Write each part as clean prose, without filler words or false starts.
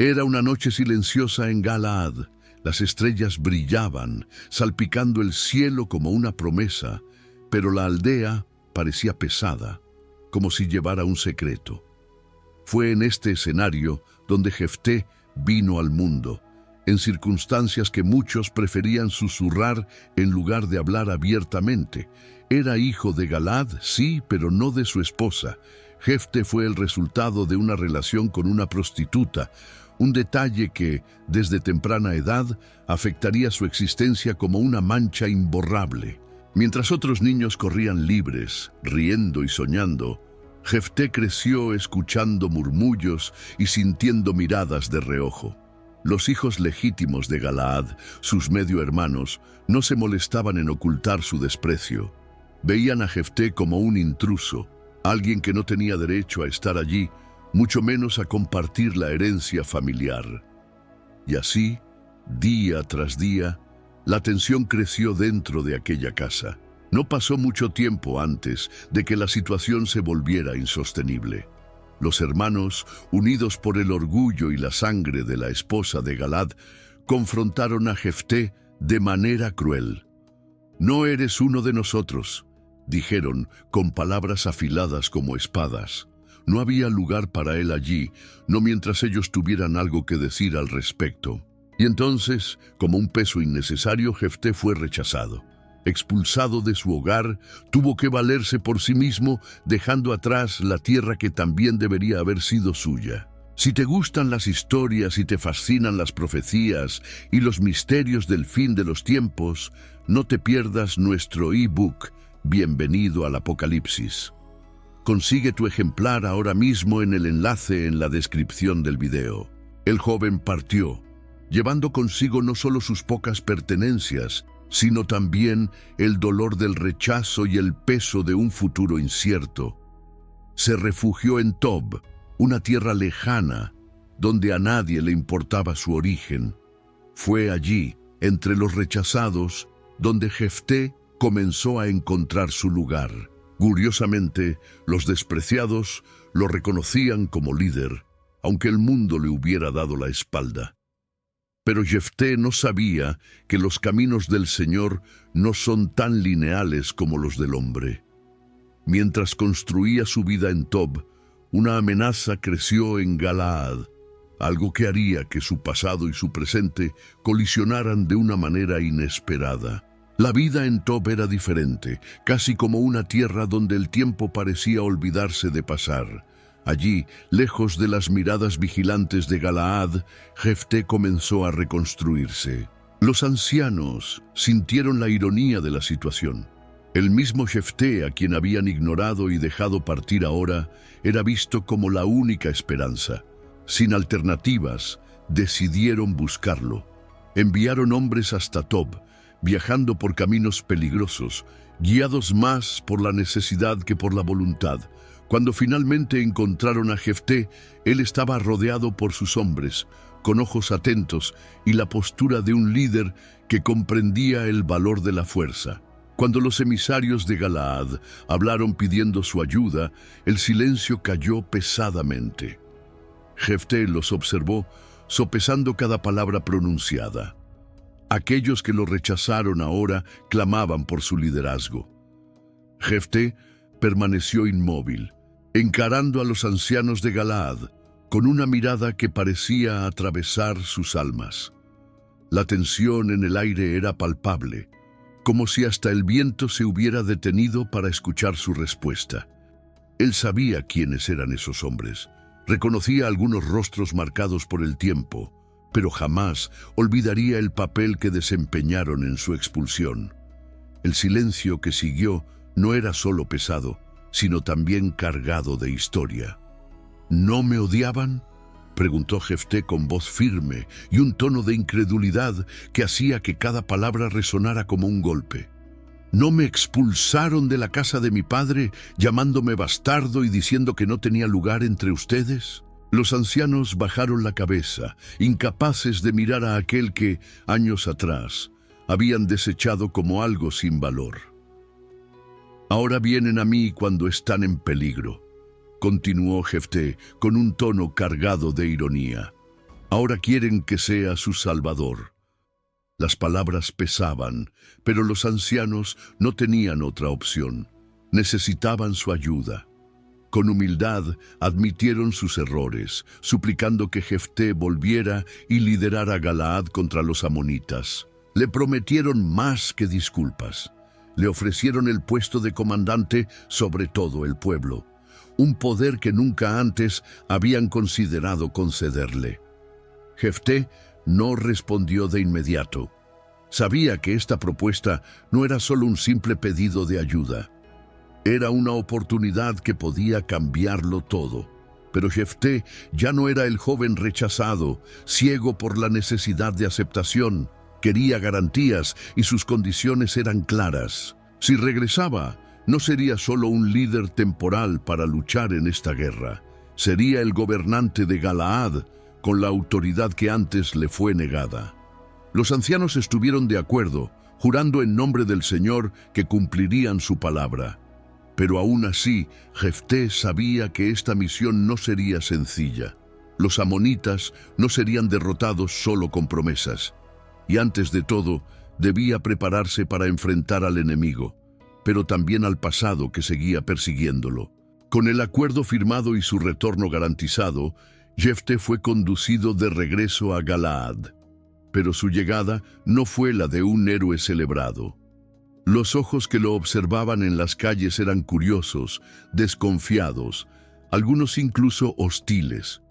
Era una noche silenciosa en Galaad. Las estrellas brillaban, salpicando el cielo como una promesa, pero la aldea parecía pesada, como si llevara un secreto. Fue en este escenario donde Jefté vino al mundo, en circunstancias que muchos preferían susurrar en lugar de hablar abiertamente. Era hijo de Galaad, sí, pero no de su esposa. Jefté fue el resultado de una relación con una prostituta, un detalle que, desde temprana edad, afectaría su existencia como una mancha imborrable. Mientras otros niños corrían libres, riendo y soñando, Jefté creció escuchando murmullos y sintiendo miradas de reojo. Los hijos legítimos de Galaad, sus medio hermanos, no se molestaban en ocultar su desprecio. Veían a Jefté como un intruso, alguien que no tenía derecho a estar allí, mucho menos a compartir la herencia familiar. Y así, día tras día, la tensión creció dentro de aquella casa. No pasó mucho tiempo antes de que la situación se volviera insostenible. Los hermanos, unidos por el orgullo y la sangre de la esposa de Galaad, confrontaron a Jefté de manera cruel. «No eres uno de nosotros», dijeron con palabras afiladas como espadas. No había lugar para él allí, no mientras ellos tuvieran algo que decir al respecto. Y entonces, como un peso innecesario, Jefté fue rechazado. Expulsado de su hogar, tuvo que valerse por sí mismo, dejando atrás la tierra que también debería haber sido suya. Si te gustan las historias y te fascinan las profecías y los misterios del fin de los tiempos, no te pierdas nuestro ebook, Bienvenido al Apocalipsis. Consigue tu ejemplar ahora mismo en el enlace en la descripción del video. El joven partió, llevando consigo no solo sus pocas pertenencias, sino también el dolor del rechazo y el peso de un futuro incierto. Se refugió en Tob, una tierra lejana, donde a nadie le importaba su origen. Fue allí, entre los rechazados, donde Jefté comenzó a encontrar su lugar. Curiosamente, los despreciados lo reconocían como líder, aunque el mundo le hubiera dado la espalda. Pero Jefté no sabía que los caminos del Señor no son tan lineales como los del hombre. Mientras construía su vida en Tob, una amenaza creció en Galaad, algo que haría que su pasado y su presente colisionaran de una manera inesperada. La vida en Tob era diferente, casi como una tierra donde el tiempo parecía olvidarse de pasar. Allí, lejos de las miradas vigilantes de Galaad, Jefté comenzó a reconstruirse. Los ancianos sintieron la ironía de la situación. El mismo Jefté, a quien habían ignorado y dejado partir ahora, era visto como la única esperanza. Sin alternativas, decidieron buscarlo. Enviaron hombres hasta Tob, viajando por caminos peligrosos, guiados más por la necesidad que por la voluntad. Cuando finalmente encontraron a Jefté, él estaba rodeado por sus hombres, con ojos atentos y la postura de un líder que comprendía el valor de la fuerza. Cuando los emisarios de Galaad hablaron pidiendo su ayuda, el silencio cayó pesadamente. Jefté los observó, sopesando cada palabra pronunciada. Aquellos que lo rechazaron ahora clamaban por su liderazgo. Jefté permaneció inmóvil, encarando a los ancianos de Galaad, con una mirada que parecía atravesar sus almas. La tensión en el aire era palpable, como si hasta el viento se hubiera detenido para escuchar su respuesta. Él sabía quiénes eran esos hombres, reconocía algunos rostros marcados por el tiempo, pero jamás olvidaría el papel que desempeñaron en su expulsión. El silencio que siguió no era solo pesado, sino también cargado de historia. ¿No me odiaban?, preguntó Jefté con voz firme y un tono de incredulidad que hacía que cada palabra resonara como un golpe. ¿No me expulsaron de la casa de mi padre, llamándome bastardo y diciendo que no tenía lugar entre ustedes? Los ancianos bajaron la cabeza, incapaces de mirar a aquel que, años atrás, habían desechado como algo sin valor. Ahora vienen a mí cuando están en peligro, continuó Jefté con un tono cargado de ironía. Ahora quieren que sea su salvador. Las palabras pesaban, pero los ancianos no tenían otra opción. Necesitaban su ayuda. Con humildad admitieron sus errores, suplicando que Jefté volviera y liderara a Galaad contra los amonitas. Le prometieron más que disculpas. Le ofrecieron el puesto de comandante sobre todo el pueblo, un poder que nunca antes habían considerado concederle. Jefté no respondió de inmediato. Sabía que esta propuesta no era solo un simple pedido de ayuda. Era una oportunidad que podía cambiarlo todo. Pero Jefté ya no era el joven rechazado, ciego por la necesidad de aceptación. Quería garantías y sus condiciones eran claras. Si regresaba, no sería solo un líder temporal para luchar en esta guerra. Sería el gobernante de Galaad, con la autoridad que antes le fue negada. Los ancianos estuvieron de acuerdo, jurando en nombre del Señor que cumplirían su palabra. Pero aún así, Jefté sabía que esta misión no sería sencilla. Los amonitas no serían derrotados solo con promesas. Y antes de todo, debía prepararse para enfrentar al enemigo, pero también al pasado que seguía persiguiéndolo. Con el acuerdo firmado y su retorno garantizado, Jefté fue conducido de regreso a Galaad. Pero su llegada no fue la de un héroe celebrado. Los ojos que lo observaban en las calles eran curiosos, desconfiados, algunos incluso hostiles.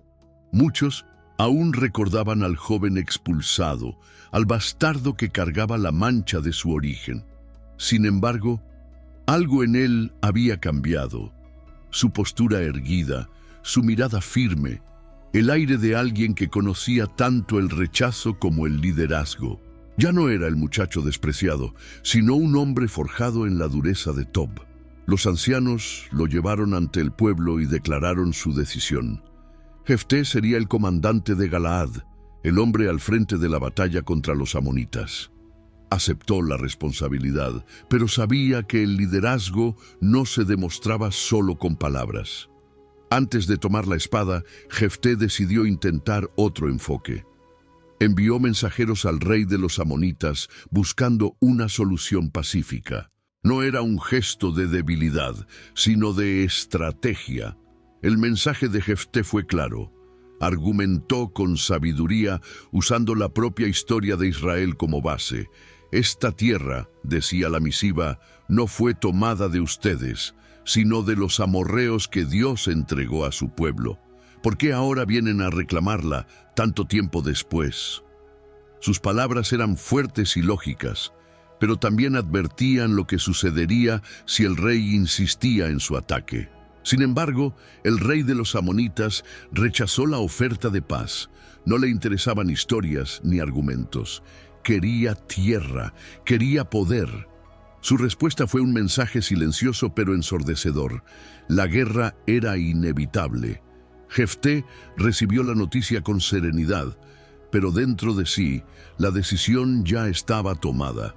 Muchos aún recordaban al joven expulsado, al bastardo que cargaba la mancha de su origen. Sin embargo, algo en él había cambiado. Su postura erguida, su mirada firme, el aire de alguien que conocía tanto el rechazo como el liderazgo. Ya no era el muchacho despreciado, sino un hombre forjado en la dureza de Tob. Los ancianos lo llevaron ante el pueblo y declararon su decisión. Jefté sería el comandante de Galaad, el hombre al frente de la batalla contra los amonitas. Aceptó la responsabilidad, pero sabía que el liderazgo no se demostraba solo con palabras. Antes de tomar la espada, Jefté decidió intentar otro enfoque. Envió mensajeros al rey de los amonitas buscando una solución pacífica. No era un gesto de debilidad, sino de estrategia. El mensaje de Jefté fue claro. Argumentó con sabiduría, usando la propia historia de Israel como base. Esta tierra, decía la misiva, no fue tomada de ustedes, sino de los amorreos que Dios entregó a su pueblo. ¿Por qué ahora vienen a reclamarla tanto tiempo después? Sus palabras eran fuertes y lógicas, pero también advertían lo que sucedería si el rey insistía en su ataque. Sin embargo, el rey de los amonitas rechazó la oferta de paz. No le interesaban historias ni argumentos. Quería tierra, quería poder. Su respuesta fue un mensaje silencioso pero ensordecedor. La guerra era inevitable. Jefté recibió la noticia con serenidad, pero dentro de sí, la decisión ya estaba tomada.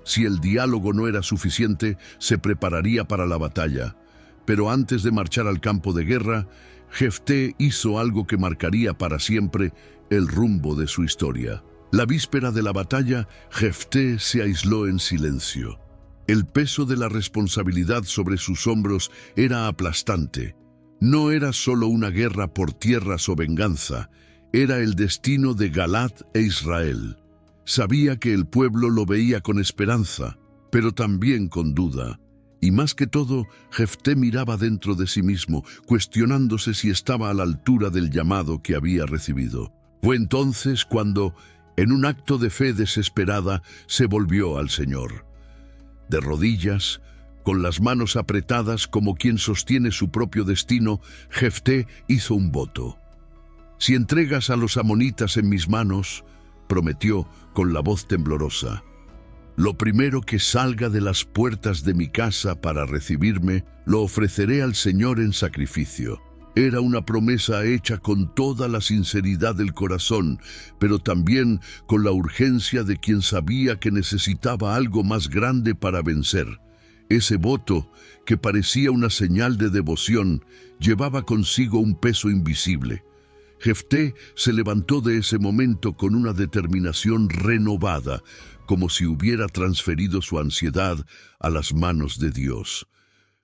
Si el diálogo no era suficiente, se prepararía para la batalla. Pero antes de marchar al campo de guerra, Jefté hizo algo que marcaría para siempre el rumbo de su historia. La víspera de la batalla, Jefté se aisló en silencio. El peso de la responsabilidad sobre sus hombros era aplastante. No era solo una guerra por tierras o venganza, era el destino de Galaad e Israel. Sabía que el pueblo lo veía con esperanza, pero también con duda. Y más que todo, Jefté miraba dentro de sí mismo, cuestionándose si estaba a la altura del llamado que había recibido. Fue entonces cuando, en un acto de fe desesperada, se volvió al Señor. De rodillas, con las manos apretadas como quien sostiene su propio destino, Jefté hizo un voto. «Si entregas a los amonitas en mis manos», prometió con la voz temblorosa, «lo primero que salga de las puertas de mi casa para recibirme, lo ofreceré al Señor en sacrificio». Era una promesa hecha con toda la sinceridad del corazón, pero también con la urgencia de quien sabía que necesitaba algo más grande para vencer. Ese voto, que parecía una señal de devoción, llevaba consigo un peso invisible. Jefté se levantó de ese momento con una determinación renovada, como si hubiera transferido su ansiedad a las manos de Dios.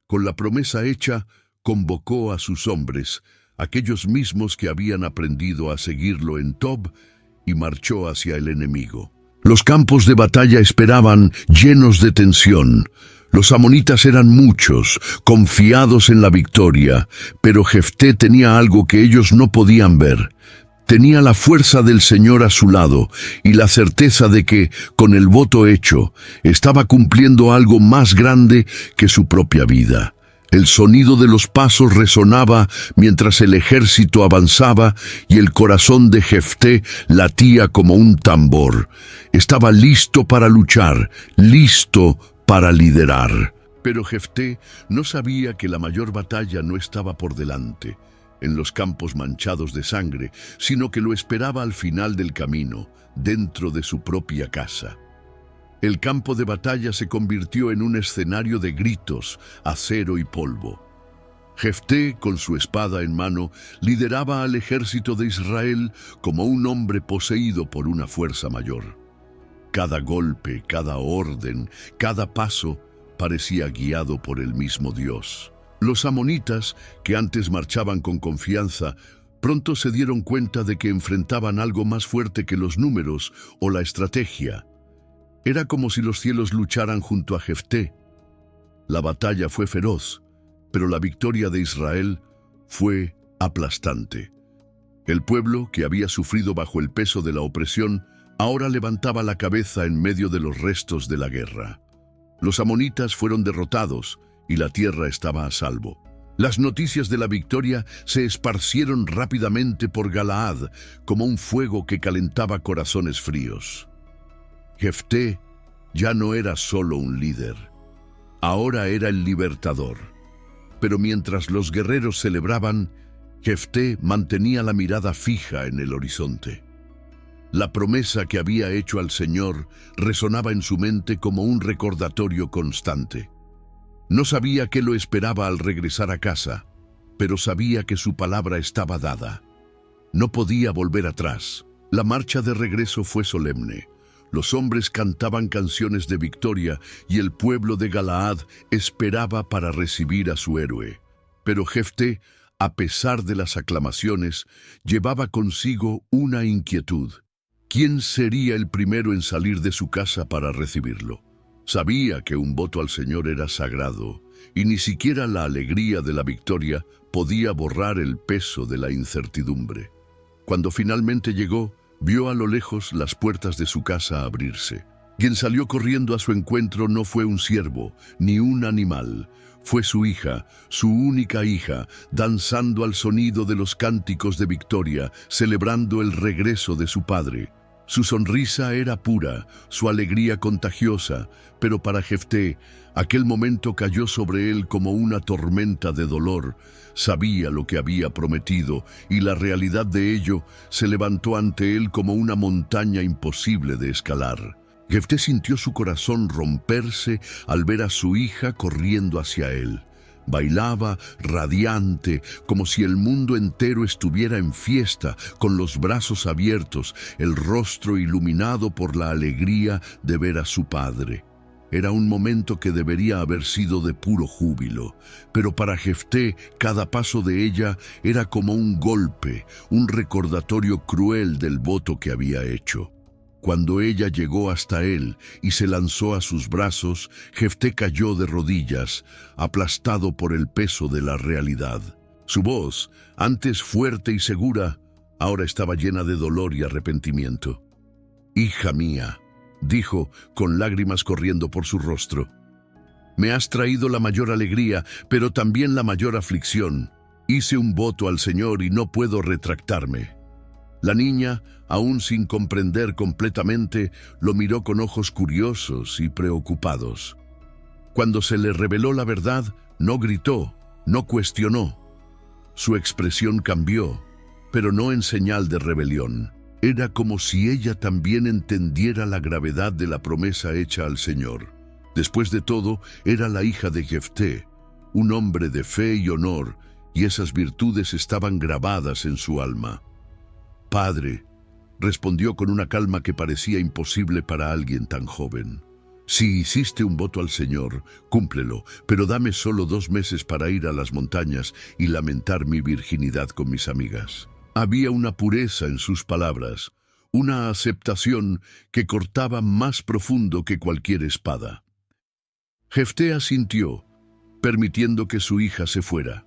Con la promesa hecha, convocó a sus hombres, aquellos mismos que habían aprendido a seguirlo en Tob, y marchó hacia el enemigo. Los campos de batalla esperaban llenos de tensión. Los amonitas eran muchos, confiados en la victoria, pero Jefté tenía algo que ellos no podían ver. Tenía la fuerza del Señor a su lado y la certeza de que, con el voto hecho, estaba cumpliendo algo más grande que su propia vida. El sonido de los pasos resonaba mientras el ejército avanzaba y el corazón de Jefté latía como un tambor. Estaba listo para luchar, listo para liderar. Pero Jefté no sabía que la mayor batalla no estaba por delante, en los campos manchados de sangre, sino que lo esperaba al final del camino, dentro de su propia casa. El campo de batalla se convirtió en un escenario de gritos, acero y polvo. Jefté, con su espada en mano, lideraba al ejército de Israel como un hombre poseído por una fuerza mayor. Cada golpe, cada orden, cada paso parecía guiado por el mismo Dios. Los amonitas, que antes marchaban con confianza, pronto se dieron cuenta de que enfrentaban algo más fuerte que los números o la estrategia. Era como si los cielos lucharan junto a Jefté. La batalla fue feroz, pero la victoria de Israel fue aplastante. El pueblo, que había sufrido bajo el peso de la opresión, ahora levantaba la cabeza en medio de los restos de la guerra. Los amonitas fueron derrotados y la tierra estaba a salvo. Las noticias de la victoria se esparcieron rápidamente por Galaad como un fuego que calentaba corazones fríos. Jefté ya no era solo un líder, ahora era el libertador. Pero mientras los guerreros celebraban, Jefté mantenía la mirada fija en el horizonte. La promesa que había hecho al Señor resonaba en su mente como un recordatorio constante. No sabía qué lo esperaba al regresar a casa, pero sabía que su palabra estaba dada. No podía volver atrás. La marcha de regreso fue solemne. Los hombres cantaban canciones de victoria y el pueblo de Galaad esperaba para recibir a su héroe. Pero Jefté, a pesar de las aclamaciones, llevaba consigo una inquietud. ¿Quién sería el primero en salir de su casa para recibirlo? Sabía que un voto al Señor era sagrado, y ni siquiera la alegría de la victoria podía borrar el peso de la incertidumbre. Cuando finalmente llegó, vio a lo lejos las puertas de su casa abrirse. Quien salió corriendo a su encuentro no fue un ciervo, ni un animal. Fue su hija, su única hija, danzando al sonido de los cánticos de victoria, celebrando el regreso de su padre. Su sonrisa era pura, su alegría contagiosa, pero para Jefté, aquel momento cayó sobre él como una tormenta de dolor. Sabía lo que había prometido, y la realidad de ello se levantó ante él como una montaña imposible de escalar. Jefté sintió su corazón romperse al ver a su hija corriendo hacia él. Bailaba radiante, como si el mundo entero estuviera en fiesta, con los brazos abiertos, el rostro iluminado por la alegría de ver a su padre. Era un momento que debería haber sido de puro júbilo, pero para Jefté cada paso de ella era como un golpe, un recordatorio cruel del voto que había hecho. Cuando ella llegó hasta él y se lanzó a sus brazos, Jefté cayó de rodillas, aplastado por el peso de la realidad. Su voz, antes fuerte y segura, ahora estaba llena de dolor y arrepentimiento. «Hija mía», dijo, con lágrimas corriendo por su rostro, «me has traído la mayor alegría, pero también la mayor aflicción. Hice un voto al Señor y no puedo retractarme». La niña, aún sin comprender completamente, lo miró con ojos curiosos y preocupados. Cuando se le reveló la verdad, no gritó, no cuestionó. Su expresión cambió, pero no en señal de rebelión. Era como si ella también entendiera la gravedad de la promesa hecha al Señor. Después de todo, era la hija de Jefté, un hombre de fe y honor, y esas virtudes estaban grabadas en su alma. padre, respondió con una calma que parecía imposible para alguien tan joven. Si hiciste un voto al Señor, cúmplelo, pero dame solo 2 meses para ir a las montañas y lamentar mi virginidad con mis amigas. Había una pureza en sus palabras, una aceptación que cortaba más profundo que cualquier espada. Jefté asintió, permitiendo que su hija se fuera.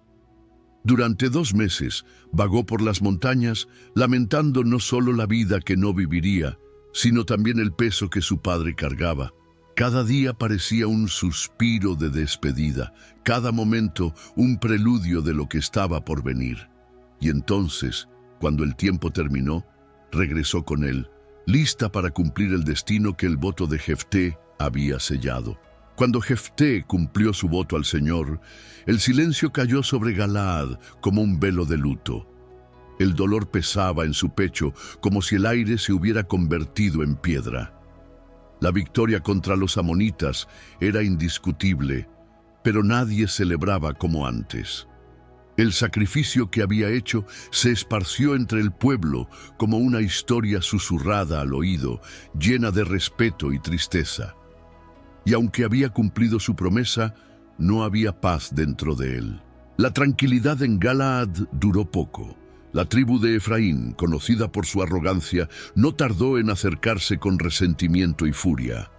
Durante 2 meses vagó por las montañas, lamentando no solo la vida que no viviría, sino también el peso que su padre cargaba. Cada día parecía un suspiro de despedida, cada momento un preludio de lo que estaba por venir. Y entonces, cuando el tiempo terminó, regresó con él, lista para cumplir el destino que el voto de Jefté había sellado. Cuando Jefté cumplió su voto al Señor, el silencio cayó sobre Galaad como un velo de luto. El dolor pesaba en su pecho como si el aire se hubiera convertido en piedra. La victoria contra los amonitas era indiscutible, pero nadie celebraba como antes. El sacrificio que había hecho se esparció entre el pueblo como una historia susurrada al oído, llena de respeto y tristeza. Y aunque había cumplido su promesa, no había paz dentro de él. La tranquilidad en Galaad duró poco. La tribu de Efraín, conocida por su arrogancia, no tardó en acercarse con resentimiento y furia.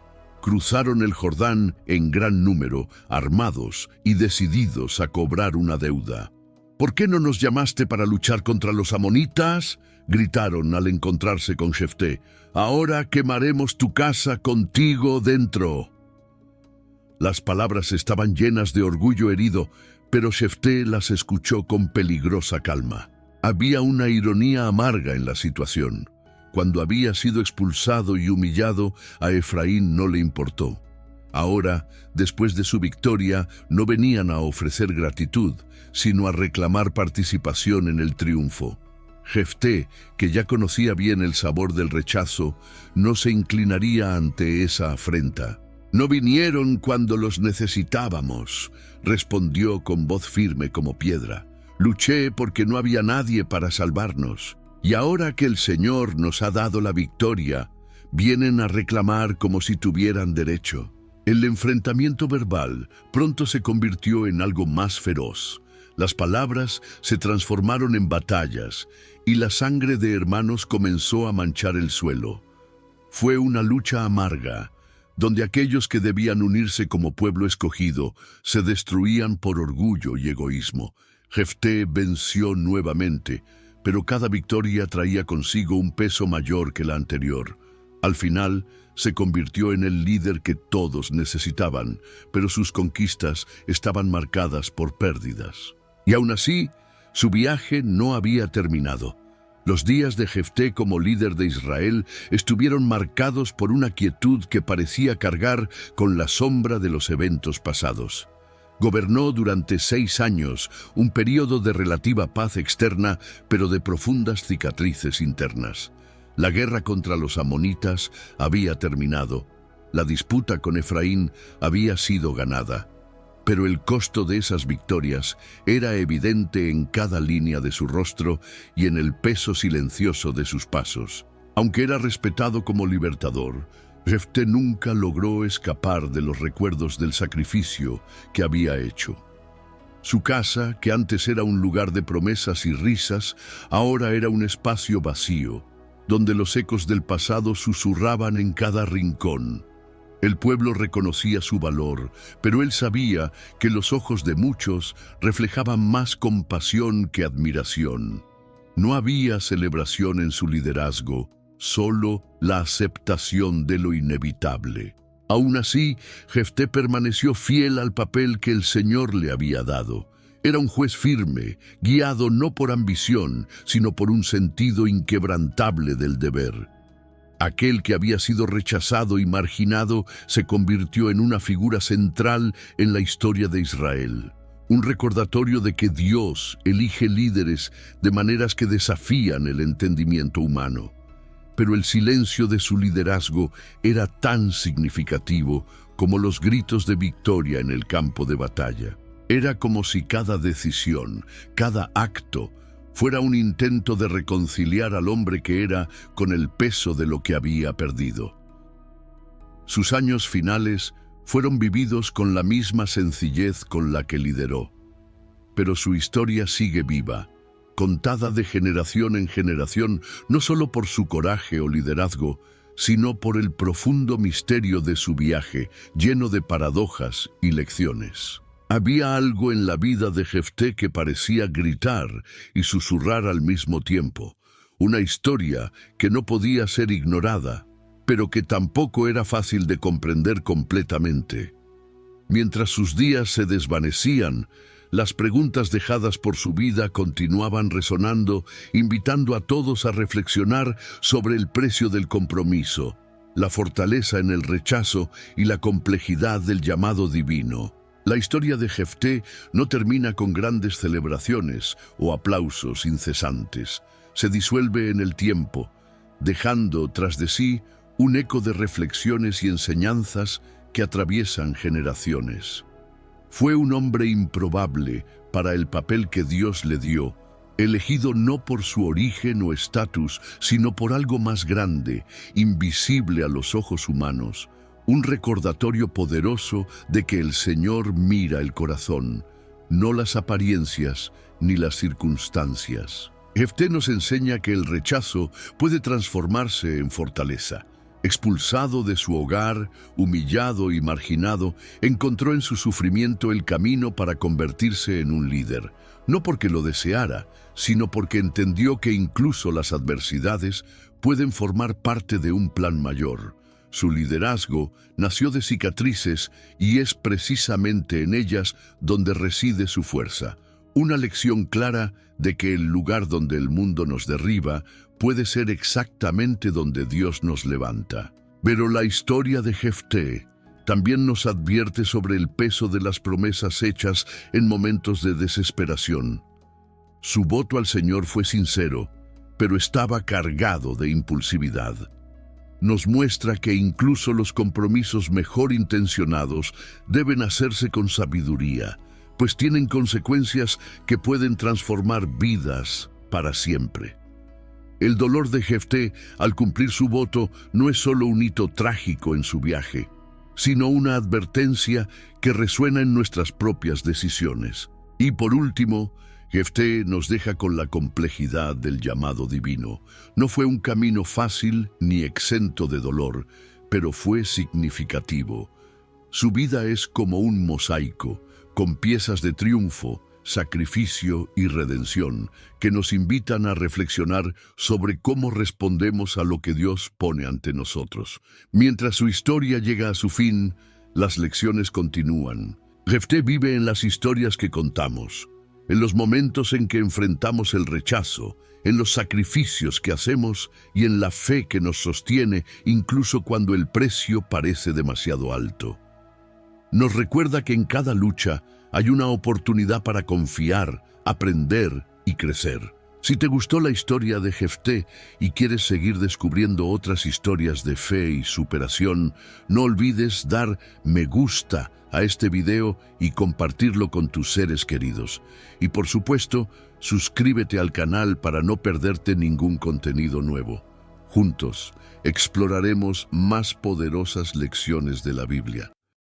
Cruzaron el Jordán en gran número, armados y decididos a cobrar una deuda. ¿Por qué no nos llamaste para luchar contra los amonitas?, gritaron al encontrarse con Jefté. Ahora quemaremos tu casa contigo dentro. Las palabras estaban llenas de orgullo herido, pero Jefté las escuchó con peligrosa calma. Había una ironía amarga en la situación. Cuando había sido expulsado y humillado, a Efraín no le importó. Ahora, después de su victoria, no venían a ofrecer gratitud, sino a reclamar participación en el triunfo. Jefté, que ya conocía bien el sabor del rechazo, no se inclinaría ante esa afrenta. «No vinieron cuando los necesitábamos», respondió con voz firme como piedra. «Luché porque no había nadie para salvarnos. Y ahora que el Señor nos ha dado la victoria, vienen a reclamar como si tuvieran derecho». El enfrentamiento verbal pronto se convirtió en algo más feroz. Las palabras se transformaron en batallas y la sangre de hermanos comenzó a manchar el suelo. Fue una lucha amarga, donde aquellos que debían unirse como pueblo escogido se destruían por orgullo y egoísmo. Jefté venció nuevamente, pero cada victoria traía consigo un peso mayor que la anterior. Al final, se convirtió en el líder que todos necesitaban, pero sus conquistas estaban marcadas por pérdidas. Y aún así, su viaje no había terminado. Los días de Jefté como líder de Israel estuvieron marcados por una quietud que parecía cargar con la sombra de los eventos pasados. Gobernó durante 6 años, un período de relativa paz externa, pero de profundas cicatrices internas. La guerra contra los amonitas había terminado. La disputa con Efraín había sido ganada. Pero el costo de esas victorias era evidente en cada línea de su rostro y en el peso silencioso de sus pasos. Aunque era respetado como libertador, Jefté nunca logró escapar de los recuerdos del sacrificio que había hecho. Su casa, que antes era un lugar de promesas y risas, ahora era un espacio vacío, donde los ecos del pasado susurraban en cada rincón. El pueblo reconocía su valor, pero él sabía que los ojos de muchos reflejaban más compasión que admiración. No había celebración en su liderazgo, solo la aceptación de lo inevitable. Aún así, Jefté permaneció fiel al papel que el Señor le había dado. Era un juez firme, guiado no por ambición, sino por un sentido inquebrantable del deber. Aquel que había sido rechazado y marginado se convirtió en una figura central en la historia de Israel. Un recordatorio de que Dios elige líderes de maneras que desafían el entendimiento humano. Pero el silencio de su liderazgo era tan significativo como los gritos de victoria en el campo de batalla. Era como si cada decisión, cada acto, fuera un intento de reconciliar al hombre que era con el peso de lo que había perdido. Sus años finales fueron vividos con la misma sencillez con la que lideró. Pero su historia sigue viva, contada de generación en generación, no solo por su coraje o liderazgo, sino por el profundo misterio de su viaje, lleno de paradojas y lecciones. Había algo en la vida de Jefté que parecía gritar y susurrar al mismo tiempo, una historia que no podía ser ignorada, pero que tampoco era fácil de comprender completamente. Mientras sus días se desvanecían, las preguntas dejadas por su vida continuaban resonando, invitando a todos a reflexionar sobre el precio del compromiso, la fortaleza en el rechazo y la complejidad del llamado divino. La historia de Jefté no termina con grandes celebraciones o aplausos incesantes. Se disuelve en el tiempo, dejando tras de sí un eco de reflexiones y enseñanzas que atraviesan generaciones. Fue un hombre improbable para el papel que Dios le dio, elegido no por su origen o estatus, sino por algo más grande, invisible a los ojos humanos, un recordatorio poderoso de que el Señor mira el corazón, no las apariencias ni las circunstancias. Jefté nos enseña que el rechazo puede transformarse en fortaleza. Expulsado de su hogar, humillado y marginado, encontró en su sufrimiento el camino para convertirse en un líder, no porque lo deseara, sino porque entendió que incluso las adversidades pueden formar parte de un plan mayor. Su liderazgo nació de cicatrices y es precisamente en ellas donde reside su fuerza. Una lección clara de que el lugar donde el mundo nos derriba puede ser exactamente donde Dios nos levanta. Pero la historia de Jefté también nos advierte sobre el peso de las promesas hechas en momentos de desesperación. Su voto al Señor fue sincero, pero estaba cargado de impulsividad. Nos muestra que incluso los compromisos mejor intencionados deben hacerse con sabiduría, pues tienen consecuencias que pueden transformar vidas para siempre. El dolor de Jefté al cumplir su voto no es solo un hito trágico en su viaje, sino una advertencia que resuena en nuestras propias decisiones. Y por último, Jefté nos deja con la complejidad del llamado divino. No fue un camino fácil ni exento de dolor, pero fue significativo. Su vida es como un mosaico, con piezas de triunfo, sacrificio y redención, que nos invitan a reflexionar sobre cómo respondemos a lo que Dios pone ante nosotros. Mientras su historia llega a su fin, las lecciones continúan. Jefté vive en las historias que contamos, en los momentos en que enfrentamos el rechazo, en los sacrificios que hacemos y en la fe que nos sostiene incluso cuando el precio parece demasiado alto. Nos recuerda que en cada lucha hay una oportunidad para confiar, aprender y crecer. Si te gustó la historia de Jefté y quieres seguir descubriendo otras historias de fe y superación, no olvides dar me gusta a este video y compartirlo con tus seres queridos. Y por supuesto, suscríbete al canal para no perderte ningún contenido nuevo. Juntos, exploraremos más poderosas lecciones de la Biblia.